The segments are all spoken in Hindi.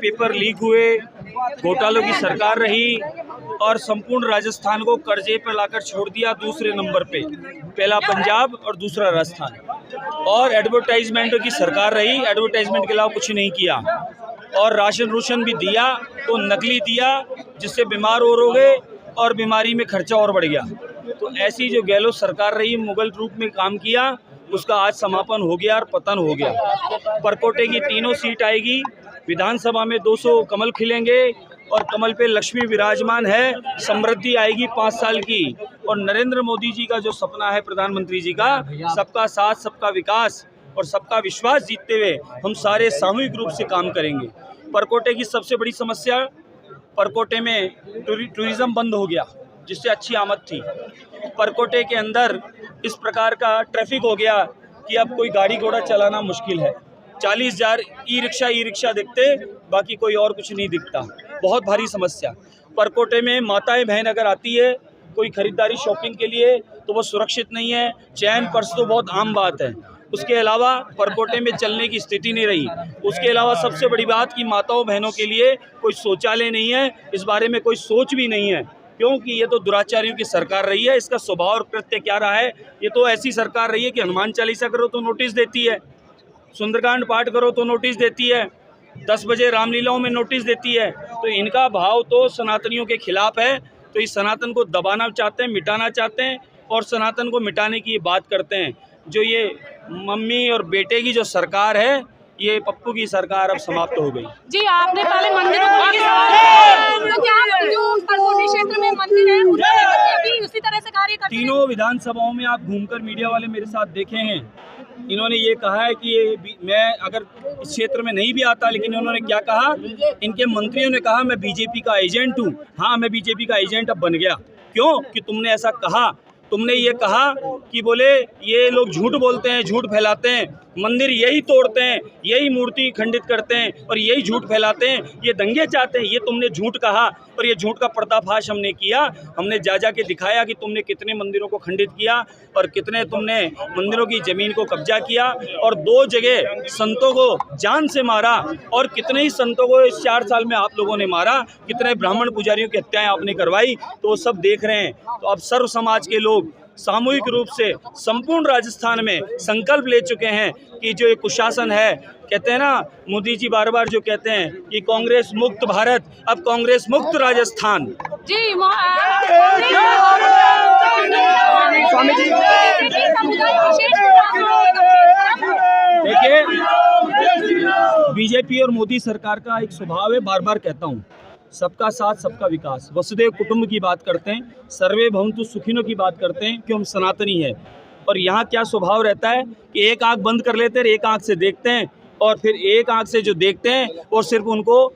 पेपर लीक हुए, घोटालों की सरकार रही और संपूर्ण राजस्थान को कर्जे पर लाकर छोड़ दिया दूसरे नंबर पे, पहला पंजाब और दूसरा राजस्थान। और एडवर्टाइजमेंटों की सरकार रही, एडवर्टाइजमेंट के अलावा कुछ नहीं किया। और राशन रूशन भी दिया तो नकली दिया, जिससे बीमार और हो गए और बीमारी में खर्चा और बढ़ गया। तो ऐसी जो गहलोत सरकार रही, मुगल रूप में काम किया, उसका आज समापन हो गया और पतन हो गया। परकोटे की तीनों सीट आएगी, विधानसभा में 200 कमल खिलेंगे और कमल पे लक्ष्मी विराजमान है, समृद्धि आएगी 5 साल की। और नरेंद्र मोदी जी का जो सपना है प्रधानमंत्री जी का, सबका साथ सबका विकास और सबका विश्वास जीतते हुए हम सारे सामूहिक रूप से काम करेंगे। परकोटे की सबसे बड़ी समस्या, परकोटे में टूरिज्म बंद हो गया, जिससे अच्छी आमद थी। परकोटे के अंदर इस प्रकार का ट्रैफिक हो गया कि अब कोई गाड़ी घोड़ा चलाना मुश्किल है। 40,000 ई रिक्शा दिखते, बाकी कोई और कुछ नहीं दिखता। बहुत भारी समस्या। परकोटे में माताएं बहन अगर आती है कोई खरीदारी शॉपिंग के लिए तो वो सुरक्षित नहीं है। चैन पर्स तो बहुत आम बात है, उसके अलावा परकोटे में चलने की स्थिति नहीं रही। उसके अलावा सबसे बड़ी बात कि माताओं बहनों के लिए कोई शौचालय नहीं है, इस बारे में कोई सोच भी नहीं है, क्योंकि ये तो दुराचारियों की सरकार रही है। इसका स्वभाव और कृत्य क्या रहा है, ये तो ऐसी सरकार रही है कि हनुमान चालीसा करो तो नोटिस देती है, सुंदरकांड पाठ करो तो नोटिस देती है, 10 बजे रामलीलाओं में नोटिस देती है। तो इनका भाव तो सनातनियों के खिलाफ है। तो इस सनातन को दबाना चाहते हैं, मिटाना चाहते हैं और सनातन को मिटाने की बात करते हैं। जो ये मम्मी और बेटे की जो सरकार है, ये पप्पू की सरकार अब समाप्त हो गई। जी, आपने पहले मंदिरों को जो परकोटे क्षेत्र में मंदिर है भी उसी तरह से कार्य करते हैं। तीनों विधानसभाओं में आप घूमकर मीडिया वाले मेरे साथ देखे हैं, इन्होंने ये कहा है कि ये मैं अगर इस क्षेत्र में नहीं भी आता, लेकिन उन्होंने क्या कहा, इनके मंत्रियों ने कहा मैं बीजेपी का एजेंट हूँ। हाँ, मैं बीजेपी का एजेंट अब बन गया। क्यों? कि तुमने ऐसा कहा, तुमने ये कहा कि बोले ये लोग झूठ बोलते हैं, झूठ फैलाते हैं, मंदिर यही तोड़ते हैं, यही मूर्ति खंडित करते हैं और यही झूठ फैलाते हैं, ये दंगे चाहते हैं। ये तुमने झूठ कहा और ये झूठ का पर्दाफाश हमने किया। हमने जा के दिखाया कि तुमने कितने मंदिरों को खंडित किया और कितने तुमने मंदिरों की जमीन को कब्जा किया और 2 जगह संतों को जान से मारा और कितने ही संतों को इस 4 साल में आप लोगों ने मारा, कितने ब्राह्मण पुजारियों की हत्याएं आपने करवाई। तो वो सब देख रहे हैं। तो अब सर्व समाज के लोग सामूहिक रूप से संपूर्ण राजस्थान में संकल्प ले चुके हैं कि जो ये कुशासन है, कहते हैं ना मोदी जी बार बार जो कहते हैं कि कांग्रेस मुक्त भारत, अब कांग्रेस मुक्त राजस्थान। जी, स्वामी जी देखिए, बीजेपी और मोदी सरकार का एक स्वभाव है, बार बार कहता हूँ, सबका साथ सबका विकास, वसुदेव कुटुंब की बात करते हैं, सर्वे भवन्तु सुखिनो की बात करते हैं कि हम सनातनी है। और यहाँ क्या स्वभाव रहता है कि एक आंख बंद कर लेते हैं, एक आंख से देखते हैं और फिर एक आंख से जो देखते हैं और सिर्फ उनको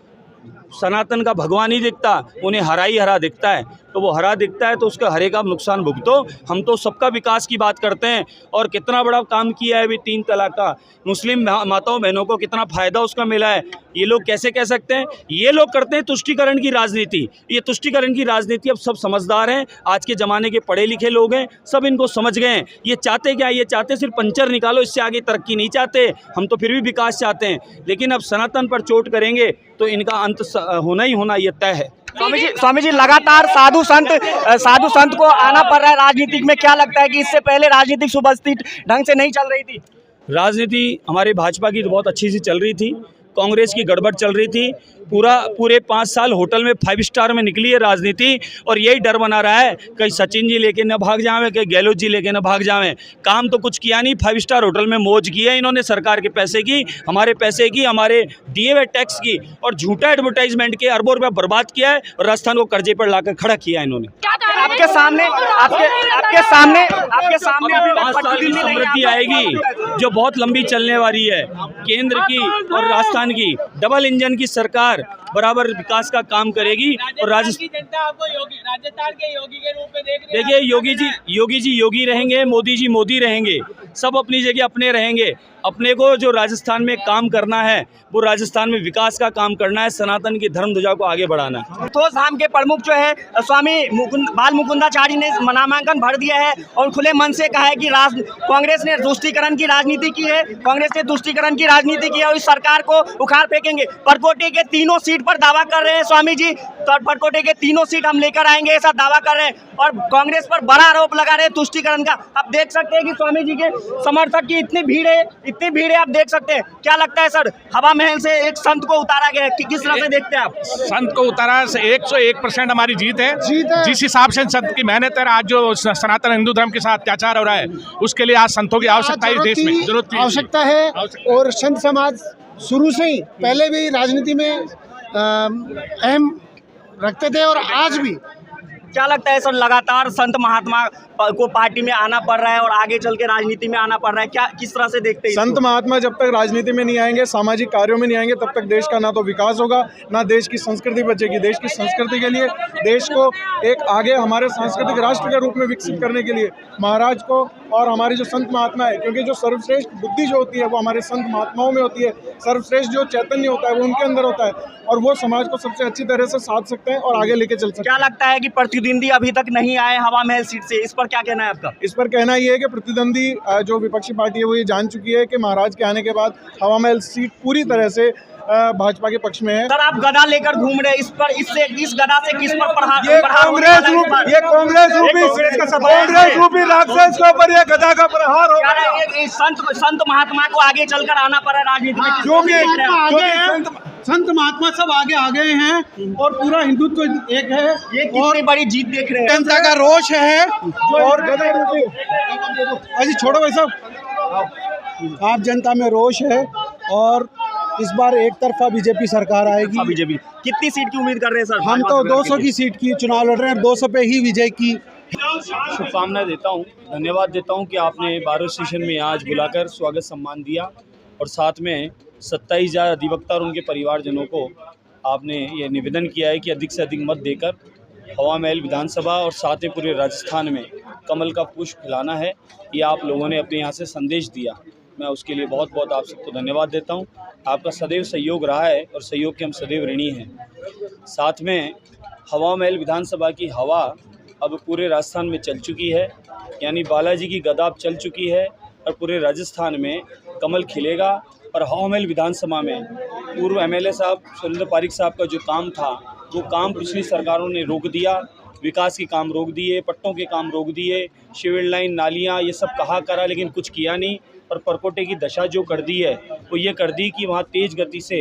सनातन का भगवान ही दिखता, उन्हें हरा ही हरा दिखता है। तो वो हरा दिखता है तो उसका हरे का नुकसान भुगतो। हम तो सबका विकास की बात करते हैं और कितना बड़ा काम किया है अभी 3 तलाक का, मुस्लिम माताओं बहनों को कितना फ़ायदा उसका मिला है। ये लोग कैसे कह सकते हैं? ये लोग करते हैं तुष्टीकरण की राजनीति। ये तुष्टीकरण की राजनीति अब सब समझदार हैं, आज के ज़माने के पढ़े लिखे लोग हैं, सब इनको समझ गए हैं। ये चाहते क्या? ये चाहते सिर्फ पंचर निकालो, इससे आगे तरक्की नहीं चाहते। हम तो फिर भी विकास चाहते हैं, लेकिन अब सनातन पर चोट करेंगे तो इनका अंत होना ही होना ये तय है। स्वामी जी लगातार साधु संत को आना पड़ रहा है राजनीति में। क्या लगता है कि इससे पहले राजनीतिक सुव्यवस्थित ढंग से नहीं चल रही थी? राजनीति हमारे भाजपा की तो बहुत अच्छी सी चल रही थी, कांग्रेस की गड़बड़ चल रही थी। पूरे 5 साल होटल में 5 स्टार में निकली है राजनीति और यही डर बना रहा है कहीं सचिन जी लेके न भाग जावें, कहीं गहलोत जी लेके न भाग जावें। काम तो कुछ किया नहीं, 5 स्टार होटल में मौज की है इन्होंने, सरकार के पैसे की, हमारे पैसे की, हमारे दिए हुए टैक्स की, और झूठा एडवर्टाइजमेंट के अरबों रुपया बर्बाद किया है और राजस्थान को कर्जे पर लाकर खड़ा किया है इन्होंने। आपके सामने 5 साल की समृद्धि आएगी जो बहुत लंबी चलने वाली है। केंद्र की और राजस्थान की डबल इंजन की सरकार, बराबर विकास का काम करेगी। और राजस्थान की जनता आपको राजस्थान के योगी के रूप में देख रही है। देखिए योगी जी योगी रहेंगे, मोदी जी मोदी रहेंगे, सब अपनी जगह अपने रहेंगे। अपने को जो राजस्थान में काम करना है वो राजस्थान में विकास का काम करना है, सनातन की धर्म ध्वजा को आगे बढ़ाना है। तो धाम के प्रमुख जो है स्वामी बाल मुकुंदाचार्य ने नामांकन भर दिया है और खुले मन से कहा है कि कांग्रेस ने तुष्टीकरण की राजनीति की है, कांग्रेस ने तुष्टीकरण की राजनीति की है और इस सरकार को उखाड़ फेंकेंगे। परकोटे के तीनों सीट पर दावा कर रहे हैं स्वामी जी, तो परकोटे के तीनों सीट हम लेकर आएंगे ऐसा दावा कर रहे हैं और कांग्रेस पर बड़ा आरोप लगा रहे हैं तुष्टीकरण का। आप देख सकते हैं कि स्वामी जी के समर्थक की इतनी भीड़ है, आप देख सकते हैं। क्या लगता है सर, हवा महल से एक संत को उतारा गया है, किस तरह से देखते हैं आप? संत को उतारा 101% हमारी जीत है। जिस हिसाब से संत की मेहनत है, आज जो सनातन हिंदू धर्म के साथ अत्याचार हो रहा है उसके लिए आज संतों की आवश्यकता है इस देश में, जरूरत आवश्यकता है। और संत समाज शुरू से ही पहले भी राजनीति में अहम रखते थे और आज भी। क्या लगता है सर, लगातार संत महात्मा को पार्टी में आना पड़ रहा है और आगे चल के राजनीति में आना पड़ रहा है, क्या किस तरह से देखते हैं? संत महात्मा जब तक राजनीति में नहीं आएंगे, सामाजिक कार्यों में नहीं आएंगे, तब तक देश का ना तो विकास होगा ना देश की संस्कृति बचेगी। देश की संस्कृति के लिए, देश को एक आगे हमारे सांस्कृतिक राष्ट्र के रूप में विकसित करने के लिए महाराज को और हमारे जो संत महात्मा है, क्योंकि जो सर्वश्रेष्ठ बुद्धि जो होती है वो हमारे संत महात्माओं में होती है, सर्वश्रेष्ठ जो चैतन्य होता है वो उनके अंदर होता है और वो समाज को सबसे अच्छी तरह से साध सकते हैं और आगे लेके चल सकते हैं। क्या लगता है कि प्रतिद्वंदी अभी तक नहीं आए हवा महल सीट से, इस पर क्या कहना है आपका? इस पर कहना ये है कि प्रतिद्वंदी जो विपक्षी पार्टी है वो ये जान चुकी है कि महाराज के आने के बाद हवा महल सीट पूरी तरह से भाजपा के पक्ष में है। सर, आप गदा लेकर घूम रहे हैं, इस पर इस गदा से किस पर प्रहार? ये कांग्रेस रूपी राक्षस के ऊपर ये गदा का प्रहार हो रहा है। संत महात्मा को आगे चलकर आना पड़ा राजनीति में, क्योंकि संत महात्मा सब आगे आ गए हैं और पूरा हिंदुत्व एक है। ये कितनी बड़ी जीत देख रहे हैं? जनता का रोष है और गदा रूपी अजी छोड़ो भाई साहब, आप जनता में रोष है और इस बार एक तरफा बीजेपी सरकार आएगी। बीजेपी कितनी सीट की उम्मीद कर रहे हैं सर? हम तो 200 की सीट की चुनाव लड़ रहे हैं, 200 पे ही विजय की शुभकामनाएं देता हूं, धन्यवाद देता हूं कि आपने 12 सेशन में आज बुलाकर स्वागत सम्मान दिया और साथ में 27,000 अधिवक्ता और उनके परिवारजनों को आपने ये निवेदन किया है कि अधिक से अधिक मत देकर हवा महल विधानसभा और साथ ही पूरे राजस्थान में कमल का पुष्प फैलाना है। ये आप लोगों ने अपने यहाँ से संदेश दिया, मैं उसके लिए बहुत बहुत आप सबको धन्यवाद देता हूँ। आपका सदैव सहयोग रहा है और सहयोग के हम सदैव ऋणी हैं। साथ में हवा महल विधानसभा की हवा अब पूरे राजस्थान में चल चुकी है, यानी बालाजी की गदा अब चल चुकी है और पूरे राजस्थान में कमल खिलेगा। और हवा महल विधानसभा में पूर्व MLA साहब सुरेंद्र पारिक साहब का जो काम था वो काम पिछली सरकारों ने रोक दिया, विकास के काम रोक दिए, पट्टों के काम रोक दिए, सिविल लाइन, नालियाँ, ये सब कहा करा लेकिन कुछ किया नहीं। और परकोटे की दशा जो कर दी है वो ये कर दी कि वहाँ तेज़ गति से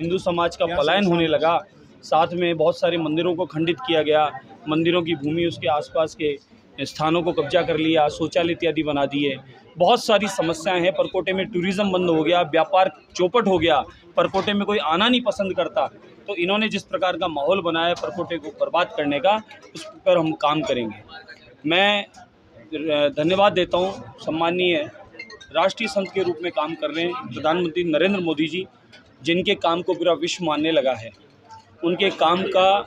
हिंदू समाज का पलायन होने लगा। साथ में बहुत सारे मंदिरों को खंडित किया गया, मंदिरों की भूमि उसके आसपास के स्थानों को कब्जा कर लिया, शौचालय इत्यादि बना दिए। बहुत सारी समस्याएं हैं। परकोटे में टूरिज़्म बंद हो गया, व्यापार चौपट हो गया, परकोटे में कोई आना नहीं पसंद करता। तो इन्होंने जिस प्रकार का माहौल बनाया परकोटे को बर्बाद करने का, उस पर हम काम करेंगे। मैं धन्यवाद देता हूँ सम्माननीय राष्ट्रीय संत के रूप में काम कर रहे हैं प्रधानमंत्री नरेंद्र मोदी जी, जिनके काम को पूरा विश्व मानने लगा है, उनके काम का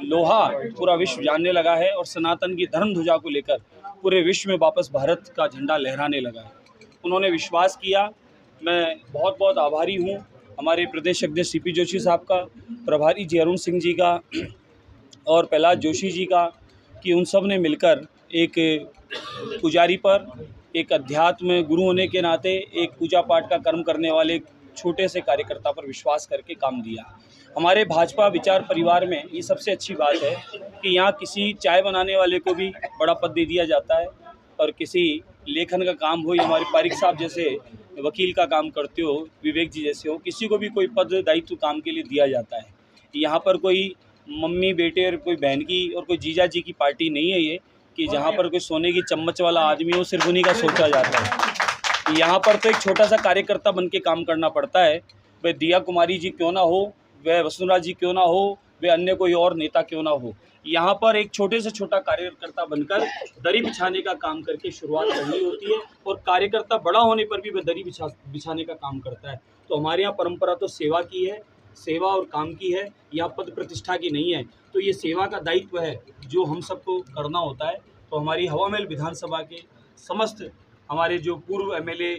लोहा पूरा विश्व जानने लगा है और सनातन की धर्म ध्वजा को लेकर पूरे विश्व में वापस भारत का झंडा लहराने लगा है। उन्होंने विश्वास किया। मैं बहुत बहुत आभारी हूँ हमारे प्रदेश अध्यक्ष CP जोशी साहब का, प्रभारी जी अरुण सिंह जी का और प्रहलाद जोशी जी का, कि उन सब ने मिलकर एक पुजारी पर, एक अध्यात्म गुरु होने के नाते एक पूजा पाठ का कर्म करने वाले छोटे से कार्यकर्ता पर विश्वास करके काम दिया। हमारे भाजपा विचार परिवार में ये सबसे अच्छी बात है कि यहाँ किसी चाय बनाने वाले को भी बड़ा पद दे दिया जाता है और किसी लेखन का काम हो, हमारे पारिक साहब जैसे वकील का काम करते हो, विवेक जी जैसे हो, किसी को भी कोई पद दायित्व काम के लिए दिया जाता है। यहाँ पर कोई मम्मी बेटे और कोई बहन की और कोई जीजा जी की पार्टी नहीं है ये कि जहाँ पर कोई सोने की चम्मच वाला आदमी हो सिर्फ उन्हीं का सोचा जाता है। यहाँ पर तो एक छोटा सा कार्यकर्ता बन के काम करना पड़ता है। वह दिया कुमारी जी क्यों ना हो, वह वसुंधरा जी क्यों ना हो, वह अन्य कोई और नेता क्यों ना हो, यहाँ पर एक छोटे से छोटा कार्यकर्ता बनकर दरी बिछाने का काम करके शुरुआत करनी होती है और कार्यकर्ता बड़ा होने पर भी वह दरी बिछाने का काम करता है। तो हमारे यहाँ परंपरा तो सेवा की है, सेवा और काम की है या पद प्रतिष्ठा की नहीं है। तो ये सेवा का दायित्व है जो हम सबको करना होता है। तो हमारी हवामहल विधानसभा के समस्त हमारे जो पूर्व एमएलए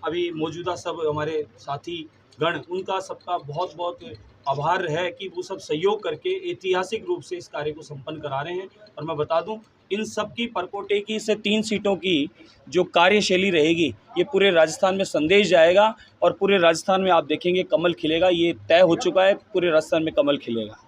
अभी मौजूदा सब हमारे साथी गण, उनका सबका बहुत बहुत आभार है कि वो सब सहयोग करके ऐतिहासिक रूप से इस कार्य को संपन्न करा रहे हैं। और मैं बता दूं, इन सब की परकोटे की से 3 सीटों की जो कार्यशैली रहेगी, ये पूरे राजस्थान में संदेश जाएगा और पूरे राजस्थान में आप देखेंगे कमल खिलेगा। ये तय हो चुका है, पूरे राजस्थान में कमल खिलेगा।